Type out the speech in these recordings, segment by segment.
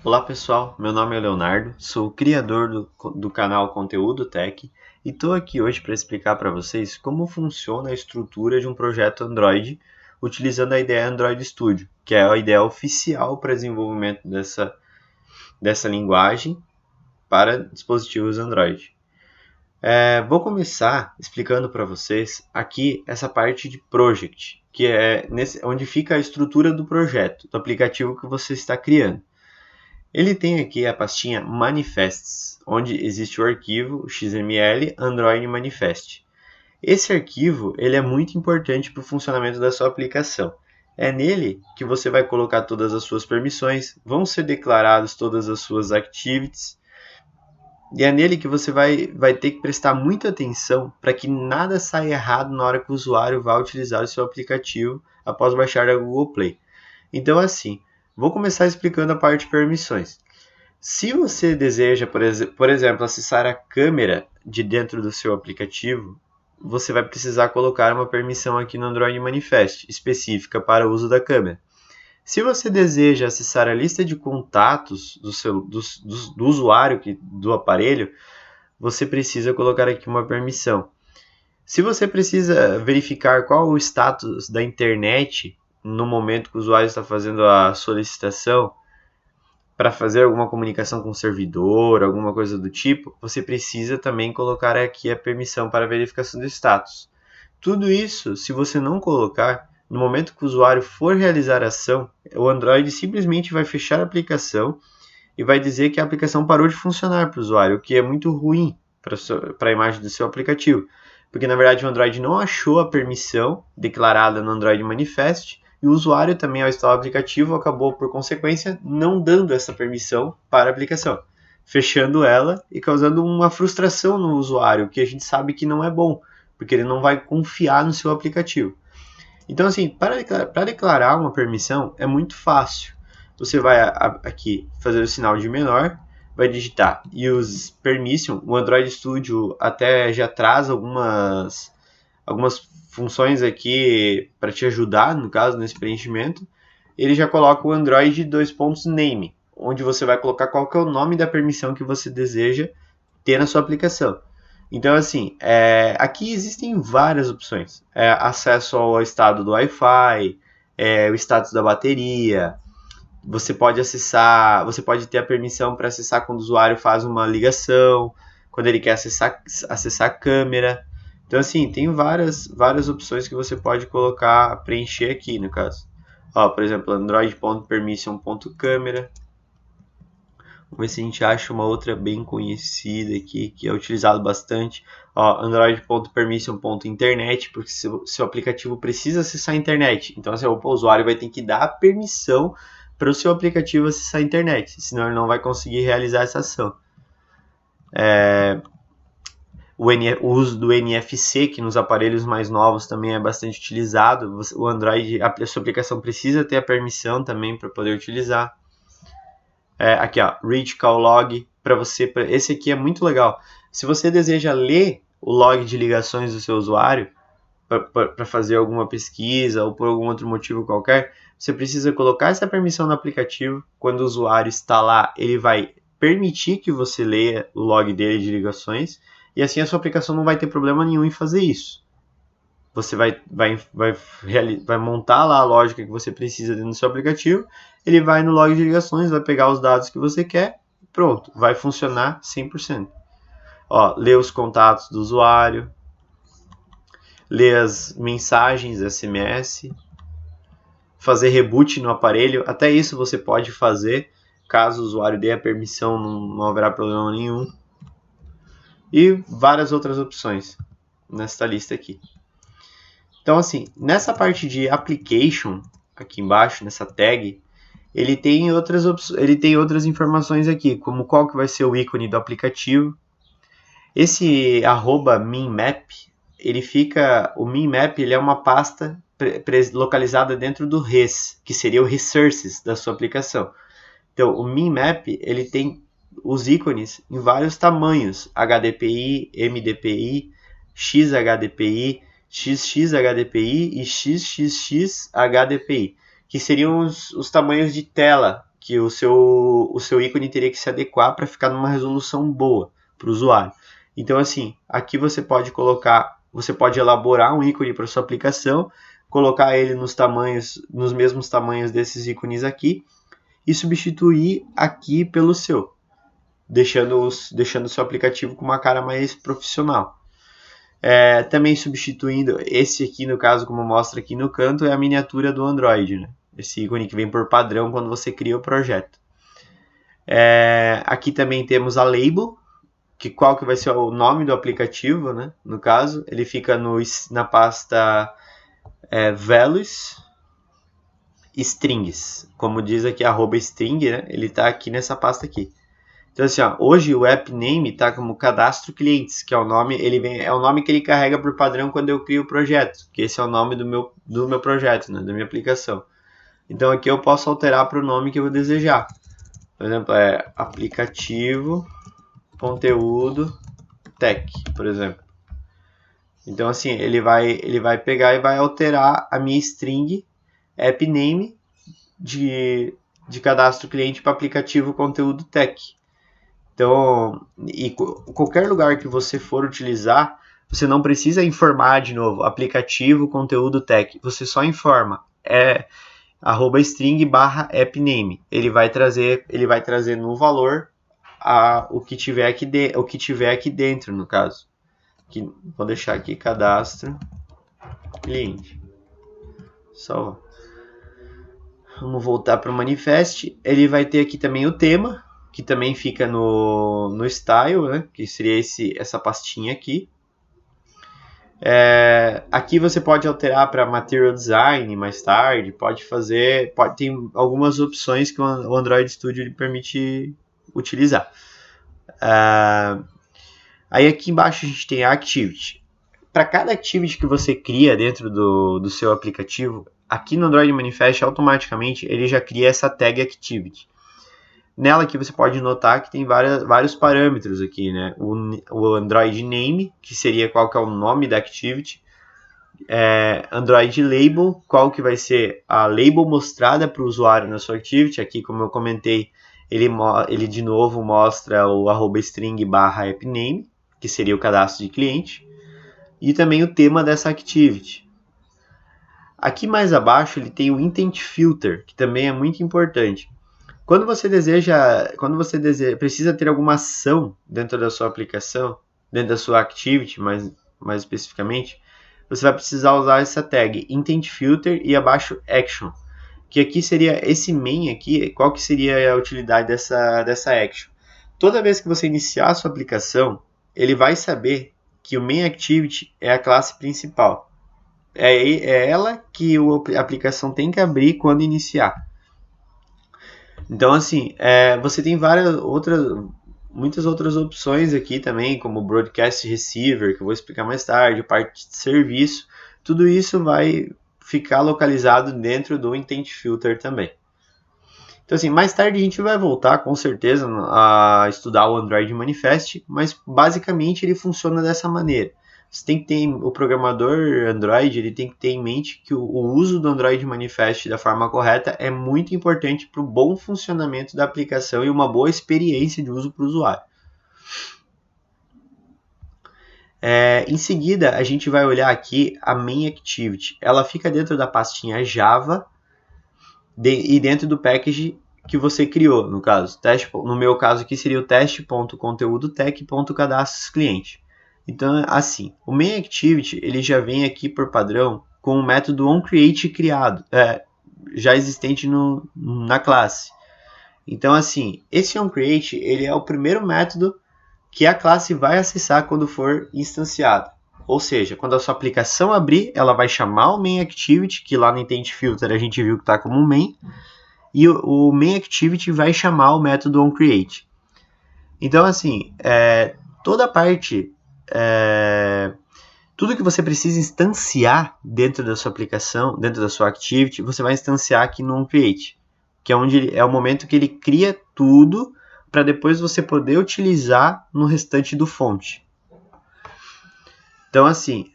Olá pessoal, meu nome é Leonardo, sou o criador do canal Conteúdo Tech e estou aqui hoje para explicar para vocês como funciona a estrutura de um projeto Android utilizando a ideia Android Studio, que é a ideia oficial para desenvolvimento dessa linguagem para dispositivos Android. Vou começar explicando para vocês aqui essa parte de Project, que é onde fica a estrutura do projeto, do aplicativo que você está criando. Ele tem aqui a pastinha Manifests, onde existe o arquivo XML Android Manifest. Esse arquivo ele é muito importante para o funcionamento da sua aplicação. É nele que você vai colocar todas as suas permissões, vão ser declaradas todas as suas activities, e é nele que você vai ter que prestar muita atenção para que nada saia errado na hora que o usuário vai utilizar o seu aplicativo após baixar da Google Play. Então, assim, vou começar explicando a parte de permissões. Se você deseja, por exemplo, acessar a câmera de dentro do seu aplicativo, você vai precisar colocar uma permissão aqui no Android Manifest, específica para o uso da câmera. Se você deseja acessar a lista de contatos do usuário do aparelho, você precisa colocar aqui uma permissão. Se você precisa verificar qual o status da internet no momento que o usuário está fazendo a solicitação para fazer alguma comunicação com o servidor, alguma coisa do tipo, você precisa também colocar aqui a permissão para verificação do status. Tudo isso, se você não colocar, no momento que o usuário for realizar a ação, o Android simplesmente vai fechar a aplicação e vai dizer que a aplicação parou de funcionar para o usuário, o que é muito ruim para a imagem do seu aplicativo, porque na verdade o Android não achou a permissão declarada no Android Manifest e o usuário também, ao instalar o aplicativo, acabou, por consequência, não dando essa permissão para a aplicação, fechando ela e causando uma frustração no usuário, que a gente sabe que não é bom, porque ele não vai confiar no seu aplicativo. Então, assim, para declarar uma permissão é muito fácil. Você vai aqui fazer o sinal de menor, vai digitar use permission. O Android Studio até já traz algumas funções aqui para te ajudar, no caso, nesse preenchimento. Ele já coloca o Android name, onde você vai colocar qual que é o nome da permissão que você deseja ter na sua aplicação. Então, assim, aqui existem várias opções. Acesso ao estado do Wi-Fi, o status da bateria. Você pode ter a permissão para acessar quando o usuário faz uma ligação, quando ele quer acessar a câmera. Então, assim, tem várias opções que você pode preencher aqui, no caso. Por exemplo, android.permission.camera. Vamos ver se a gente acha uma outra bem conhecida aqui, que é utilizado bastante. Android.permission.internet, porque seu aplicativo precisa acessar a internet. Então, assim, o usuário vai ter que dar permissão para o seu aplicativo acessar a internet, senão ele não vai conseguir realizar essa ação. O uso do NFC, que nos aparelhos mais novos também é bastante utilizado. O Android, a sua aplicação precisa ter a permissão também para poder utilizar. Aqui, read call log, esse aqui é muito legal. Se você deseja ler o log de ligações do seu usuário para fazer alguma pesquisa ou por algum outro motivo qualquer, você precisa colocar essa permissão no aplicativo. Quando o usuário está lá, ele vai permitir que você leia o log dele de ligações e assim a sua aplicação não vai ter problema nenhum em fazer isso. Você vai montar lá a lógica que você precisa dentro do seu aplicativo, ele vai no log de ligações, vai pegar os dados que você quer e pronto, vai funcionar 100%. Ler os contatos do usuário, ler as mensagens SMS, fazer reboot no aparelho, até isso você pode fazer, caso o usuário dê a permissão, não haverá problema nenhum. E várias outras opções nesta lista aqui. Então, assim, nessa parte de application, aqui embaixo, nessa tag, ele tem outras informações aqui, como qual que vai ser o ícone do aplicativo. Esse @minmap, o minmap ele é uma pasta localizada dentro do res, que seria o resources da sua aplicação. Então, o minmap ele tem os ícones em vários tamanhos, HDPI, MDPI, XHDPI, XXHDPI e XXXHDPI, que seriam os tamanhos de tela que o seu ícone teria que se adequar para ficar numa resolução boa para o usuário. Então, assim, aqui você pode elaborar um ícone para sua aplicação, colocar ele nos mesmos tamanhos desses ícones aqui e substituir aqui pelo seu, deixando o seu aplicativo com uma cara mais profissional. Também substituindo esse aqui, no caso, como mostra aqui no canto, é a miniatura do Android, né? Esse ícone que vem por padrão quando você cria o projeto. Aqui também temos a label, qual que vai ser o nome do aplicativo, né? No caso, ele fica na pasta values strings, como diz aqui @string, né? Ele está aqui nessa pasta aqui. Então assim, hoje o app name está como cadastro clientes, que é o nome, é o nome que ele carrega por padrão quando eu crio o projeto, que esse é o nome do meu projeto, né? Da minha aplicação. Então aqui eu posso alterar para o nome que eu desejar. Por exemplo, aplicativo conteúdo tech, por exemplo. Então assim, ele vai pegar e vai alterar a minha string app name de cadastro cliente para aplicativo conteúdo tech. Então, e qualquer lugar que você for utilizar, você não precisa informar de novo aplicativo conteúdo tech. Você só informa @string /appname. Ele vai trazer no valor o que tiver aqui dentro, no caso. Vou deixar aqui cadastro cliente. Salva. Vamos voltar para o manifest. Ele vai ter aqui também o tema, que também fica no style, né? Que seria essa pastinha aqui. Aqui você pode alterar para material design mais tarde, tem algumas opções que o Android Studio lhe permite utilizar. Aí aqui embaixo a gente tem a activity. Para cada activity que você cria dentro do seu aplicativo, aqui no Android Manifest automaticamente ele já cria essa tag activity. Nela aqui você pode notar que tem vários parâmetros aqui, né? O Android Name, que seria qual que é o nome da activity. Android Label, qual que vai ser a label mostrada para o usuário na sua activity. Aqui, como eu comentei, ele de novo mostra o @string /appname, que seria o cadastro de cliente. E também o tema dessa activity. Aqui mais abaixo ele tem o Intent Filter, que também é muito importante. Quando você precisa ter alguma ação dentro da sua aplicação, dentro da sua activity, mais especificamente, você vai precisar usar essa tag Intent Filter e abaixo Action, que aqui seria esse main aqui. Qual que seria a utilidade dessa action? Toda vez que você iniciar a sua aplicação, ele vai saber que o main activity é a classe principal. É ela que a aplicação tem que abrir quando iniciar. Então, assim, você tem muitas outras opções aqui também, como Broadcast Receiver, que eu vou explicar mais tarde, parte de serviço. Tudo isso vai ficar localizado dentro do Intent Filter também. Então, assim, mais tarde a gente vai voltar, com certeza, a estudar o Android Manifest, mas basicamente ele funciona dessa maneira. Você tem que ter, o programador Android, ele tem que ter em mente que o uso do Android Manifest da forma correta é muito importante para o bom funcionamento da aplicação e uma boa experiência de uso para o usuário. Em seguida, a gente vai olhar aqui a Main Activity. Ela fica dentro da pastinha Java e dentro do package que você criou, no caso. No meu caso aqui seria o teste.conteúdotech.cadastros-cliente. Então, assim, o Main Activity ele já vem aqui por padrão com o método onCreate criado, já existente na classe. Então, assim, esse onCreate ele é o primeiro método que a classe vai acessar quando for instanciada. Ou seja, quando a sua aplicação abrir, ela vai chamar o Main Activity, que lá no Intent Filter a gente viu que está como main, e o Main Activity vai chamar o método onCreate. Então, assim, toda a parte... tudo que você precisa instanciar dentro da sua aplicação, dentro da sua activity, você vai instanciar aqui no onCreate, que é onde é o momento que ele cria tudo para depois você poder utilizar no restante do fonte. Então, assim,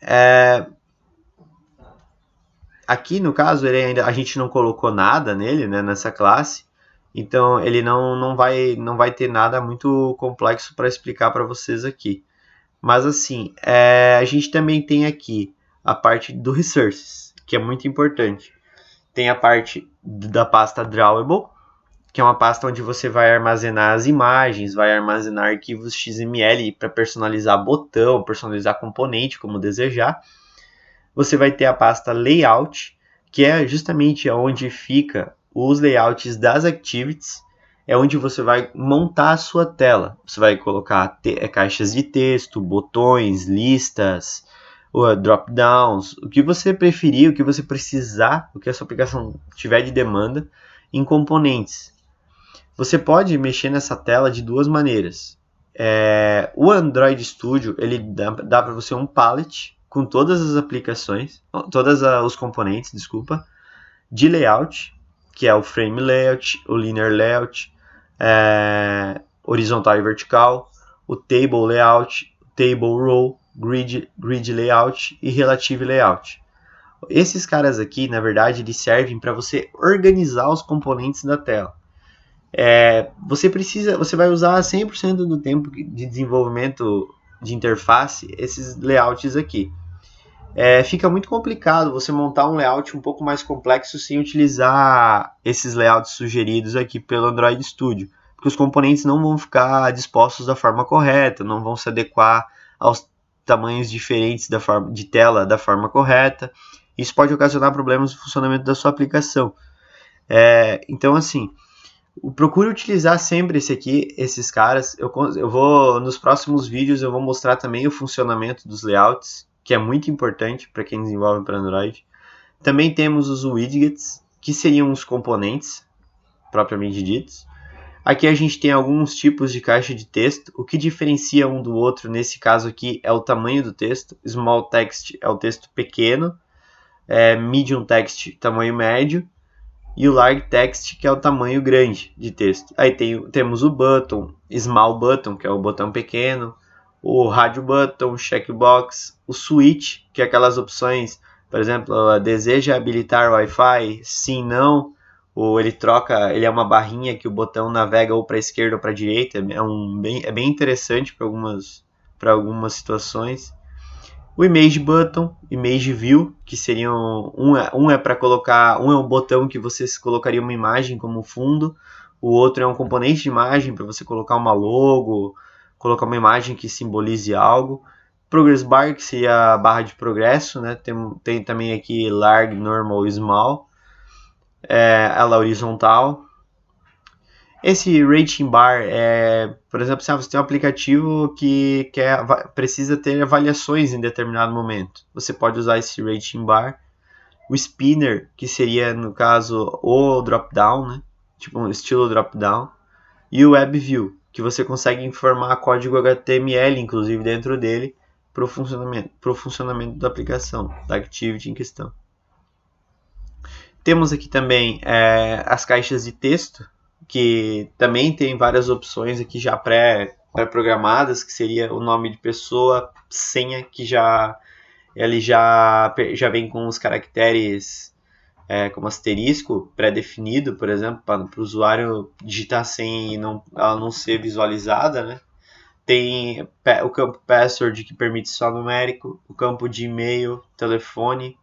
aqui no caso a gente não colocou nada nele, né, nessa classe. Então ele não vai ter nada muito complexo para explicar para vocês aqui. Mas assim, a gente também tem aqui a parte do Resources, que é muito importante. Tem a parte da pasta Drawable, que é uma pasta onde você vai armazenar as imagens, vai armazenar arquivos XML para personalizar botão, personalizar componente, como desejar. Você vai ter a pasta Layout, que é justamente onde fica os layouts das activities, é onde você vai montar a sua tela. Você vai colocar caixas de texto, botões, listas, drop-downs, o que você preferir, o que você precisar, o que a sua aplicação tiver de demanda, em componentes. Você pode mexer nessa tela de duas maneiras. O Android Studio ele dá para você um palette com todas as aplicações, todos os componentes, desculpa, de layout, que é o frame layout, o linear layout, horizontal e vertical, o table layout, table row, grid layout e relative layout. Esses caras aqui, na verdade, eles servem para você organizar os componentes da tela. Você vai usar 100% do tempo de desenvolvimento de interface esses layouts aqui. Fica muito complicado você montar um layout um pouco mais complexo sem utilizar esses layouts sugeridos aqui pelo Android Studio, porque os componentes não vão ficar dispostos da forma correta, não vão se adequar aos tamanhos diferentes de tela da forma correta. Isso pode ocasionar problemas no funcionamento da sua aplicação. Então, assim, procure utilizar sempre esses caras. Eu vou nos próximos vídeos eu vou mostrar também o funcionamento dos layouts, que é muito importante para quem desenvolve para Android. Também temos os widgets, que seriam os componentes propriamente ditos. Aqui a gente tem alguns tipos de caixa de texto. O que diferencia um do outro nesse caso aqui é o tamanho do texto. Small text é o texto pequeno, medium text tamanho médio, e o large text, que é o tamanho grande de texto. Aí temos o button, small button, que é o botão pequeno, o radio button, checkbox, o switch, que é aquelas opções, por exemplo, deseja habilitar Wi-Fi, sim, não, ou ele é uma barrinha que o botão navega ou para a esquerda ou para a direita, é bem interessante para algumas situações. O Image Button, Image View, que seriam um é para colocar, um é um botão que você colocaria uma imagem como fundo, o outro é um componente de imagem para você colocar uma logo, colocar uma imagem que simbolize algo. Progress Bar, que seria a barra de progresso, né? Tem também aqui Large, Normal e Small, ela é horizontal. Esse rating bar por exemplo, se você tem um aplicativo que precisa ter avaliações em determinado momento, você pode usar esse rating bar. O spinner, que seria no caso o drop-down, né? Tipo um estilo drop-down. E o web view, que você consegue informar código HTML, inclusive dentro dele, para o funcionamento da aplicação, da activity em questão. Temos aqui também as caixas de texto, que também tem várias opções aqui já pré-programadas, que seria o nome de pessoa, senha, que ele já vem com os caracteres como asterisco pré-definido, por exemplo, para o usuário digitar sem ela não ser visualizada, né? Tem o campo password, que permite só numérico, o campo de e-mail, telefone,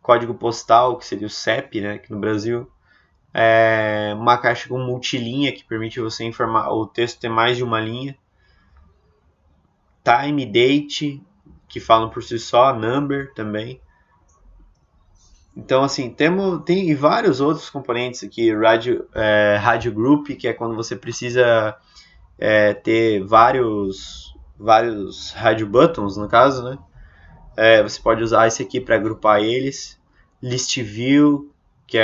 código postal, que seria o CEP, né, aqui no Brasil. Uma caixa com multilinha, que permite você informar o texto ter mais de uma linha. Time, date, que falam por si só, number também. Então, assim, tem vários outros componentes aqui. Radio Group, que é quando você precisa ter vários radio buttons, no caso, né? Você pode usar esse aqui para agrupar eles. List View, que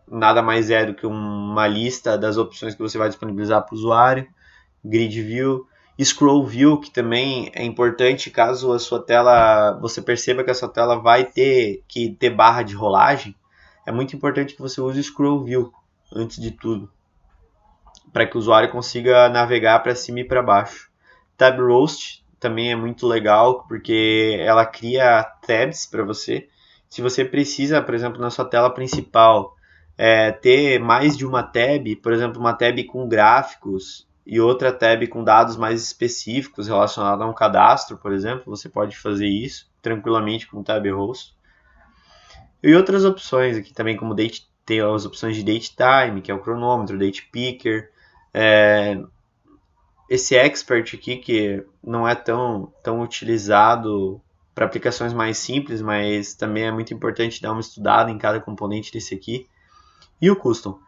nada mais é do que uma lista das opções que você vai disponibilizar para o usuário. Grid View. Scroll View, que também é importante caso a sua tela, você perceba que a sua tela vai ter barra de rolagem. É muito importante que você use Scroll View antes de tudo, para que o usuário consiga navegar para cima e para baixo. Tab Roast também é muito legal, porque ela cria tabs para você. Se você precisa, por exemplo, na sua tela principal, ter mais de uma tab, por exemplo, uma tab com gráficos e outra tab com dados mais específicos relacionados a um cadastro, por exemplo, você pode fazer isso tranquilamente com o tab host. E outras opções aqui também, como tem as opções de date time, que é o cronômetro, date picker, esse expert aqui que não é tão utilizado para aplicações mais simples, mas também é muito importante dar uma estudada em cada componente desse aqui. E o custom.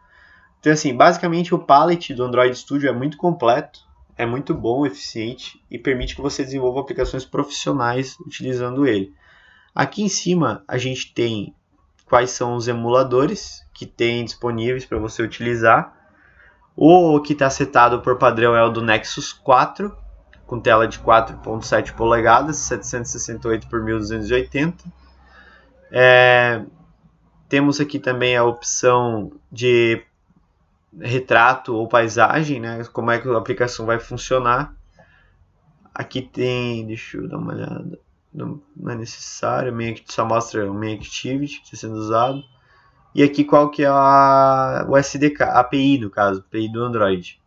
Então, assim, basicamente o palette do Android Studio é muito completo, é muito bom, eficiente e permite que você desenvolva aplicações profissionais utilizando ele. Aqui em cima a gente tem quais são os emuladores que tem disponíveis para você utilizar. O que está setado por padrão é o do Nexus 4, com tela de 4.7 polegadas, 768 por 1280. Temos aqui também a opção de retrato ou paisagem, né? Como é que a aplicação vai funcionar. Aqui tem, deixa eu dar uma olhada, não é necessário, só mostra o main activity que está sendo usado. E aqui qual que é o SDK, a API no caso, API do Android.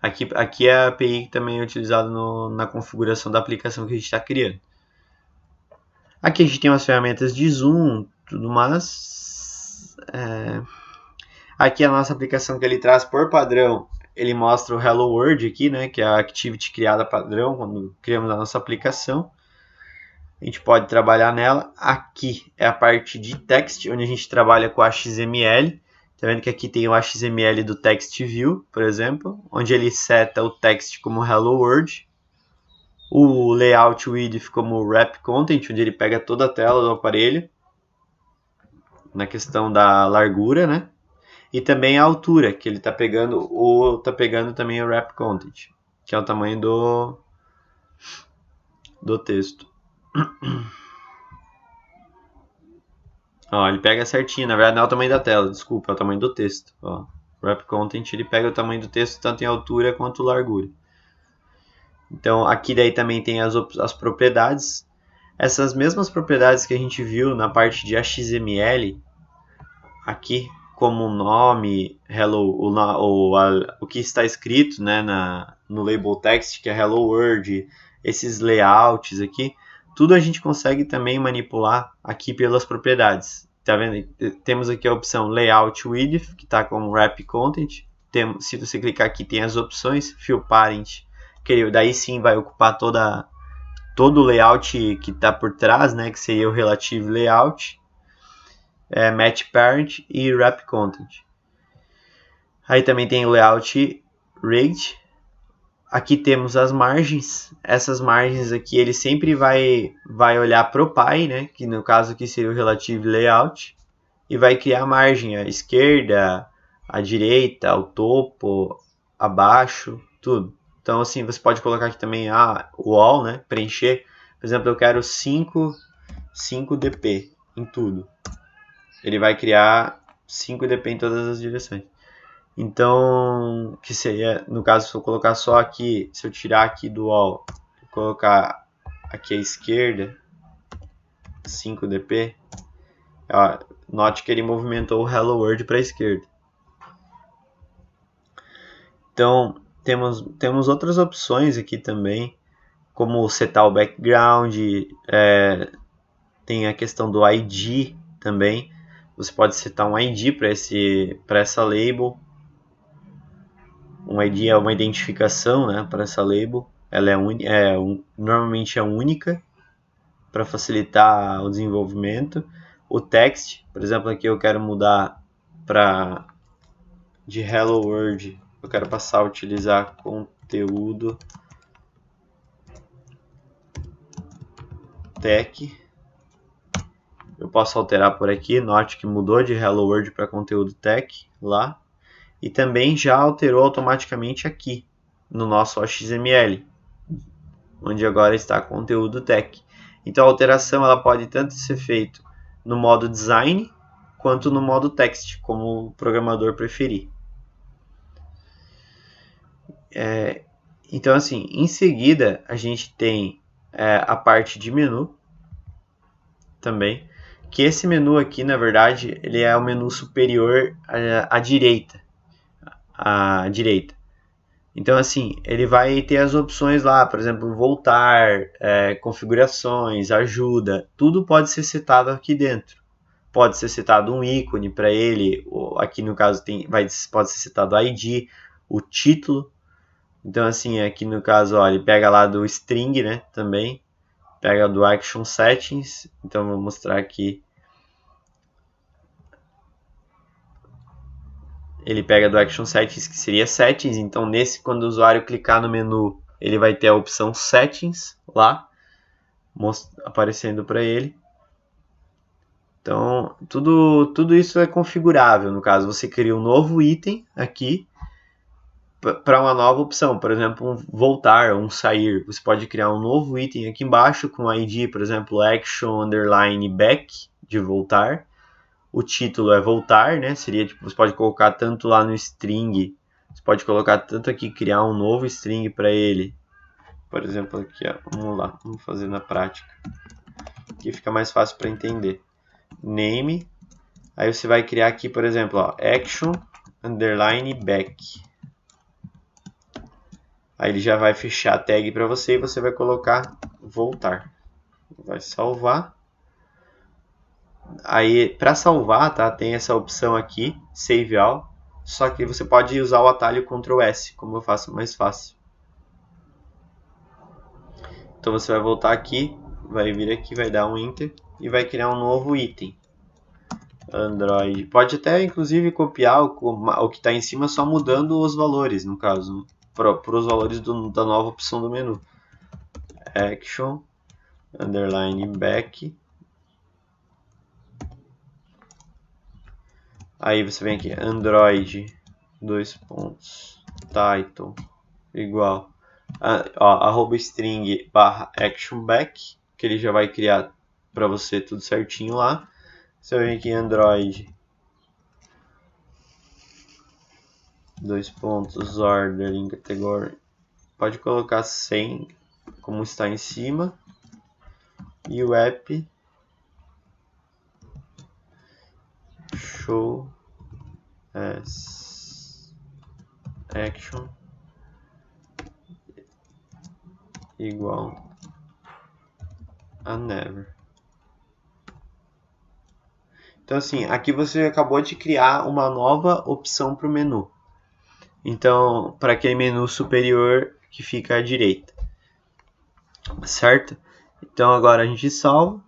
Aqui é a API que também é utilizada na configuração da aplicação que a gente está criando. Aqui a gente tem umas ferramentas de zoom, tudo mais. Aqui a nossa aplicação que ele traz por padrão, ele mostra o Hello World aqui, né, que é a activity criada padrão quando criamos a nossa aplicação. A gente pode trabalhar nela. Aqui é a parte de text, onde a gente trabalha com HTML. Tá vendo que aqui tem o HTML do Text View, por exemplo, onde ele seta o text como Hello World. O Layout Width como Wrap Content, onde ele pega toda a tela do aparelho. Na questão da largura, né? E também a altura, que ele está pegando, ou está pegando também o Wrap Content, que é o tamanho do texto. Ó, ele pega certinho, na verdade não é o tamanho da tela, desculpa, é o tamanho do texto. Ó, Wrap Content ele pega o tamanho do texto tanto em altura quanto largura. Então aqui daí também tem as propriedades. Essas mesmas propriedades que a gente viu na parte de HTML, aqui como nome, hello, o que está escrito, né, no label text, que é Hello World, esses layouts aqui, tudo a gente consegue também manipular aqui pelas propriedades. Tá vendo? Temos aqui a opção Layout Width, que está como Wrap Content. Se você clicar aqui, tem as opções, Fill Parent, que daí sim vai ocupar todo o layout que está por trás, né, que seria o Relative Layout. Match Parent e Wrap Content. Aí também tem o Layout Rate. Aqui temos as margens. Essas margens aqui ele sempre vai olhar para o pai, né? Que no caso aqui seria o Relative Layout. E vai criar a margem, a esquerda, a direita, o topo, abaixo, tudo. Então assim, você pode colocar aqui também o all, né? Preencher. Por exemplo, eu quero 5 dp em tudo. Ele vai criar 5 dp em todas as direções. Então, que seria, no caso, se eu colocar só aqui, se eu tirar aqui do all, colocar aqui à esquerda, 5 dp, ó, note que ele movimentou o Hello World para a esquerda. Então, temos outras opções aqui também, como setar o background, tem a questão do ID também. Você pode setar um ID para essa label. Um ID é uma identificação, né, para essa label. Ela normalmente é única para facilitar o desenvolvimento. O text, por exemplo, aqui eu quero mudar de Hello World. Eu quero passar a utilizar conteúdo tech. Eu posso alterar por aqui, note que mudou de Hello World para conteúdo tech lá. E também já alterou automaticamente aqui no nosso HTML, onde agora está conteúdo tech. Então a alteração ela pode tanto ser feita no modo design quanto no modo text, como o programador preferir. Então assim, em seguida a gente tem a parte de menu também. que esse menu aqui, na verdade, ele é o menu superior à direita. Então, assim, ele vai ter as opções lá, por exemplo, voltar, configurações, ajuda, tudo pode ser setado aqui dentro. Pode ser setado um ícone para ele, aqui no caso pode ser setado o ID, o título. Então, assim, aqui no caso, ó, ele pega lá do string, né, também, pega do action settings. Então, vou mostrar aqui. Ele pega do action settings, que seria settings. Então, quando o usuário clicar no menu, ele vai ter a opção settings lá, aparecendo para ele. Então, tudo isso é configurável. No caso, você cria um novo item aqui para uma nova opção. Por exemplo, um voltar ou um sair. Você pode criar um novo item aqui embaixo com ID, por exemplo, action underline back, de voltar. O título é voltar, né? Seria tipo, você pode colocar tanto lá no string, você pode colocar tanto aqui, criar um novo string para ele. Por exemplo, aqui, ó, vamos lá, vamos fazer na prática. Aqui fica mais fácil para entender. Name, aí você vai criar aqui, por exemplo, ó, action underline back. Aí ele já vai fechar a tag para você e você vai colocar voltar. Vai salvar. Aí, para salvar, tá, tem essa opção aqui, Save All, só que você pode usar o atalho Ctrl S, como eu faço mais fácil. Então você vai voltar aqui, vai vir aqui, vai dar um Enter e vai criar um novo item. Android. Pode até, inclusive, copiar o que está em cima, só mudando os valores, no caso, para os valores da nova opção do menu. Action, underline back. Aí você vem aqui, Android, title, igual, @string barra action back, que ele já vai criar para você tudo certinho lá. Você vai vir aqui, Android, ordering category, pode colocar 100 como está em cima, e o app show as action igual a never. Então, assim, aqui você acabou de criar uma nova opção para o menu. Então, para aquele menu superior que fica à direita. Certo? Então, agora a gente salva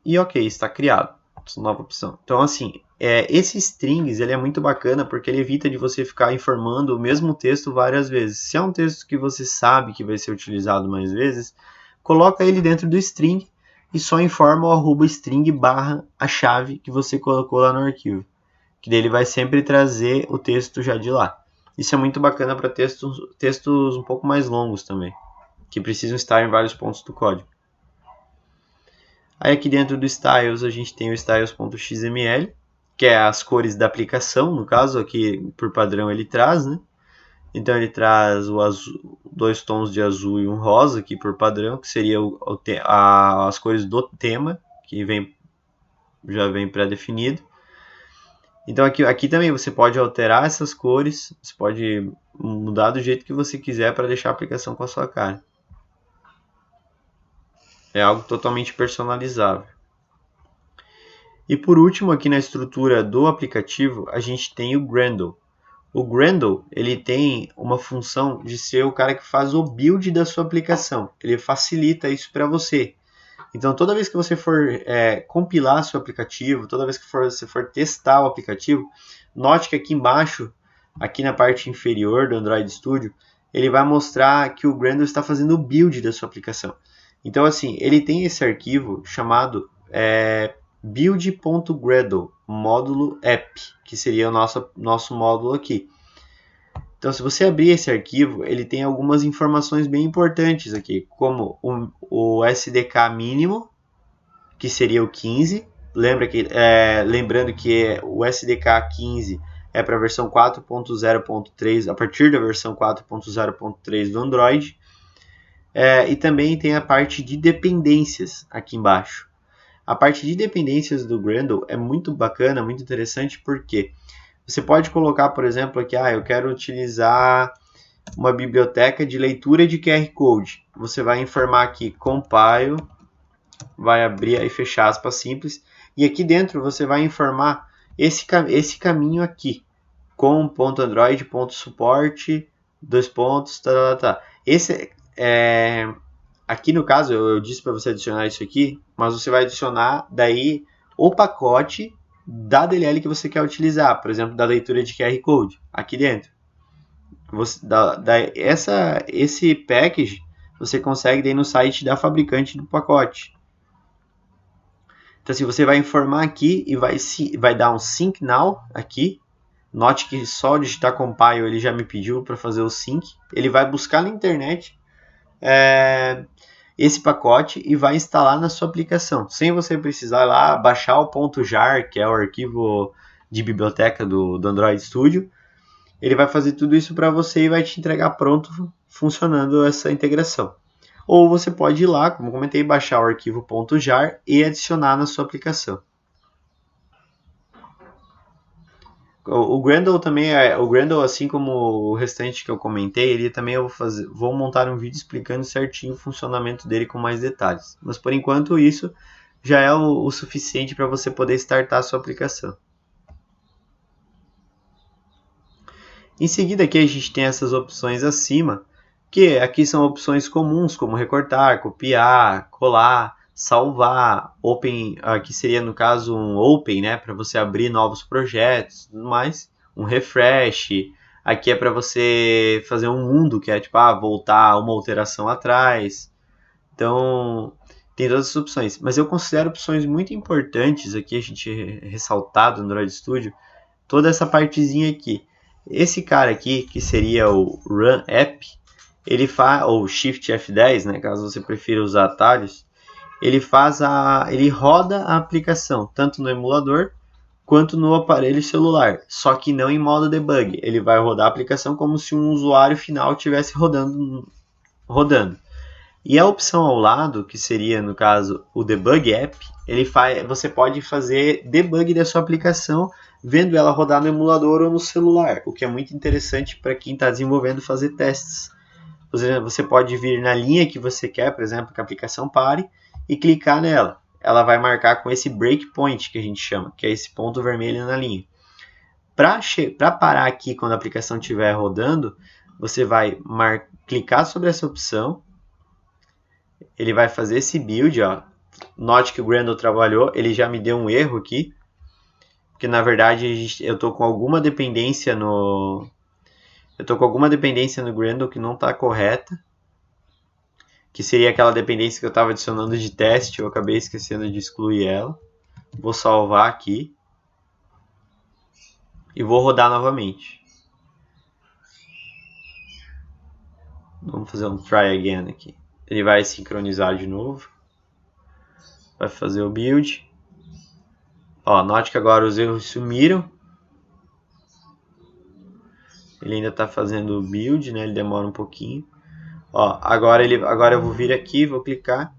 e ok, está criado essa nova opção. Então, assim, esse strings ele é muito bacana porque ele evita de você ficar informando o mesmo texto várias vezes. Se é um texto que você sabe que vai ser utilizado mais vezes, coloca ele dentro do string e só informa o @string barra a chave que você colocou lá no arquivo. Que daí ele vai sempre trazer o texto já de lá. Isso é muito bacana para textos um pouco mais longos também, que precisam estar em vários pontos do código. Aí aqui dentro do styles a gente tem o styles.xml, que é as cores da aplicação, no caso aqui por padrão ele traz, né? Então ele traz o azul, 2 tons de azul e um rosa aqui por padrão, que seria as cores do tema, que já vem pré-definido. Então aqui também você pode alterar essas cores, você pode mudar do jeito que você quiser para deixar a aplicação com a sua cara. É algo totalmente personalizável. E por último, aqui na estrutura do aplicativo, a gente tem o Gradle. O Gradle, ele tem uma função de ser o cara que faz o build da sua aplicação. Ele facilita isso para você. Então, toda vez que você for compilar seu aplicativo, toda vez que você for testar o aplicativo, note que aqui embaixo, aqui na parte inferior do Android Studio, ele vai mostrar que o Gradle está fazendo o build da sua aplicação. Então, assim, ele tem esse arquivo chamado build.gradle, módulo app, que seria o nosso módulo aqui. Então, se você abrir esse arquivo, ele tem algumas informações bem importantes aqui, como o SDK mínimo, que seria o 15. Lembrando que o SDK 15 é para a versão 4.0.3, a partir da versão 4.0.3 do Android. E também tem a parte de dependências aqui embaixo. A parte de dependências do Gradle é muito bacana, muito interessante, porque você pode colocar, por exemplo, aqui, eu quero utilizar uma biblioteca de leitura de QR Code. Você vai informar aqui compile, vai abrir e fechar aspas simples, e aqui dentro você vai informar esse caminho aqui, com.android.support, Esse aqui no caso, eu disse para você adicionar isso aqui, mas você vai adicionar daí o pacote da DLL que você quer utilizar, por exemplo, da leitura de QR Code, aqui dentro. Esse package você consegue daí no site da fabricante do pacote. Então, assim, você vai informar aqui e vai dar um sync now aqui. Note que só digitar compile ele já me pediu para fazer o sync. Ele vai buscar na internet esse pacote e vai instalar na sua aplicação, sem você precisar ir lá baixar o .jar, que é o arquivo de biblioteca do Android Studio. Ele vai fazer tudo isso para você e vai te entregar pronto, funcionando essa integração. Ou você pode ir lá, como comentei, baixar o arquivo .jar e adicionar na sua aplicação. O Gradle também, assim como o restante que eu comentei, ele também vou montar um vídeo explicando certinho o funcionamento dele com mais detalhes. Mas por enquanto isso já é o suficiente para você poder startar a sua aplicação. Em seguida aqui a gente tem essas opções acima, que aqui são opções comuns, como recortar, copiar, colar, salvar, open, aqui seria no caso um open, né, para você abrir novos projetos, tudo mais, um refresh, aqui é para você fazer um mundo, que é tipo, voltar uma alteração atrás. Então, tem todas essas opções, mas eu considero opções muito importantes aqui, a gente ressaltado no Android Studio, toda essa partezinha aqui. Esse cara aqui, que seria o Run App, ele faz, ou Shift F10, né, caso você prefira usar atalhos, ele roda a aplicação, tanto no emulador quanto no aparelho celular, só que não em modo debug. Ele vai rodar a aplicação como se um usuário final estivesse rodando. E a opção ao lado, que seria no caso o Debug App, você pode fazer debug da sua aplicação vendo ela rodar no emulador ou no celular, o que é muito interessante para quem está desenvolvendo fazer testes. Você pode vir na linha que você quer, por exemplo, que a aplicação pare, e clicar nela. Ela vai marcar com esse breakpoint que a gente chama, que é esse ponto vermelho na linha. Para parar aqui quando a aplicação estiver rodando, você vai clicar sobre essa opção, ele vai fazer esse build, Note que o Gradle trabalhou, ele já me deu um erro aqui, porque na verdade eu estou com alguma dependência no Gradle que não está correta, que seria aquela dependência que eu estava adicionando de teste, eu acabei esquecendo de excluir ela. Vou salvar aqui e vou rodar novamente. Vamos fazer um try again aqui. Ele vai sincronizar de novo, vai fazer o build. Note que agora os erros sumiram. Ele ainda está fazendo o build, né? Ele demora um pouquinho. Agora eu vou vir aqui, vou clicar.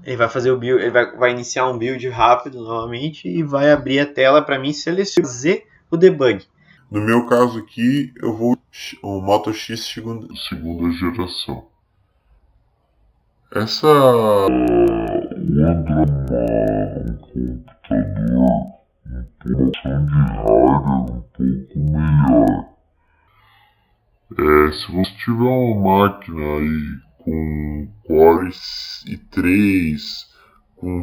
Ele vai fazer o build, ele vai iniciar um build rápido novamente e vai abrir a tela para mim fazer o debug. No meu caso aqui, eu vou o Moto X segunda geração. Essa entra um computador, informação de hardware um pouco melhor. Se você tiver uma máquina aí com Core i3, com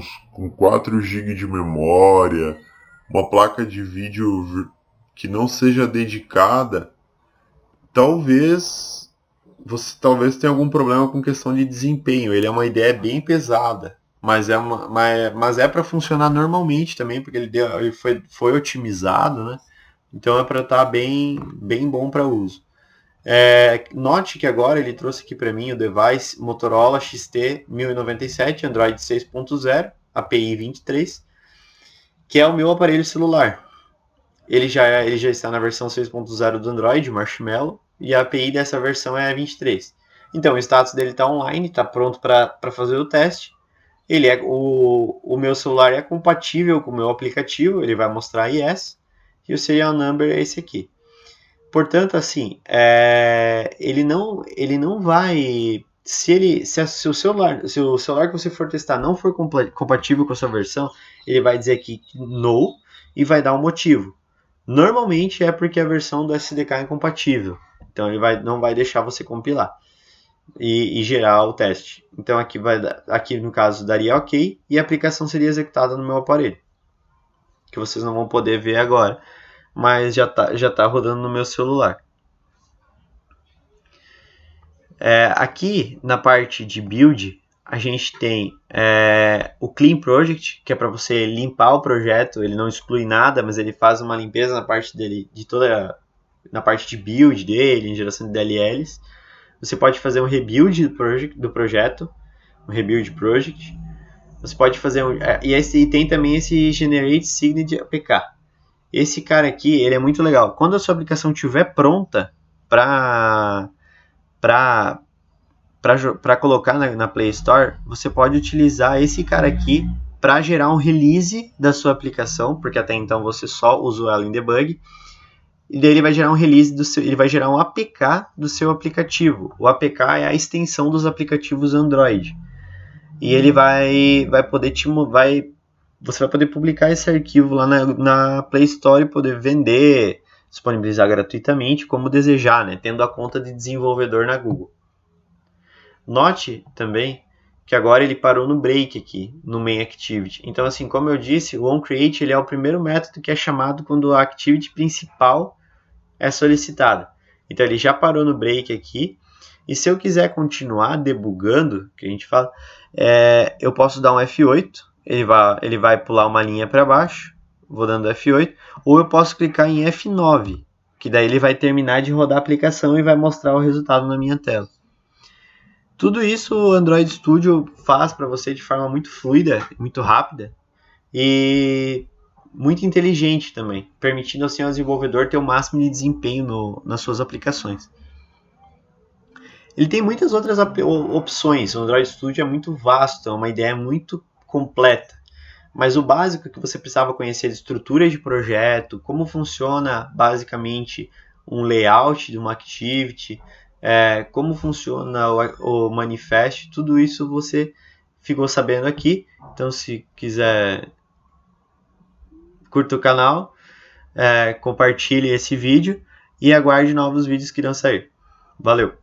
4 GB de memória, uma placa de vídeo que não seja dedicada, talvez tenha algum problema com questão de desempenho. Ele é uma ideia bem pesada, mas é para funcionar normalmente também, porque ele foi otimizado, né? Então é para estar bem bom para uso. Note que agora ele trouxe aqui para mim o device Motorola XT 1097 Android 6.0 API 23, que é o meu aparelho celular. Ele já está na versão 6.0 do Android, Marshmallow, e a API dessa versão é a 23. Então o status dele está online, está pronto para fazer o teste. O meu celular é compatível com o meu aplicativo, ele vai mostrar yes, e o serial number é esse aqui. Portanto, assim, ele não vai. Se o celular que você for testar não for compatível com a sua versão, ele vai dizer aqui no e vai dar um motivo. Normalmente é porque a versão do SDK é incompatível, então ele não vai deixar você compilar e gerar o teste. Então aqui no caso daria ok e a aplicação seria executada no meu aparelho, que vocês não vão poder ver agora, mas já tá rodando no meu celular. Aqui na parte de build, a gente tem o Clean Project, que é para você limpar o projeto. Ele não exclui nada, mas ele faz uma limpeza na parte dele, na parte de build dele, em geração de DLLs. Você pode fazer um rebuild do projeto, um rebuild project. Você pode fazer e tem também esse Generate Signed APK. Esse cara aqui, ele é muito legal. Quando a sua aplicação estiver pronta para colocar na Play Store, você pode utilizar esse cara aqui para gerar um release da sua aplicação, porque até então você só usou ela em debug, e daí ele vai gerar um release ele vai gerar um APK do seu aplicativo. O APK é a extensão dos aplicativos Android. E ele vai poder você vai poder publicar esse arquivo lá na Play Store e poder vender, disponibilizar gratuitamente, como desejar, né? Tendo a conta de desenvolvedor na Google. Note também que agora ele parou no break aqui, no main activity. Então, assim, como eu disse, o onCreate ele é o primeiro método que é chamado quando a activity principal é solicitada. Então, ele já parou no break aqui. E se eu quiser continuar debugando, que a gente fala, eu posso dar um F8, ele vai pular uma linha para baixo, vou dando F8, ou eu posso clicar em F9, que daí ele vai terminar de rodar a aplicação e vai mostrar o resultado na minha tela. Tudo isso o Android Studio faz para você de forma muito fluida, muito rápida e muito inteligente também, permitindo assim ao desenvolvedor ter o máximo de desempenho nas suas aplicações. Ele tem muitas outras opções, o Android Studio é muito vasto, é uma ideia muito completa, mas o básico que você precisava conhecer de estrutura de projeto, como funciona basicamente um layout de uma activity, como funciona o manifest, tudo isso você ficou sabendo aqui. Então, se quiser, curta o canal, compartilhe esse vídeo e aguarde novos vídeos que irão sair. Valeu!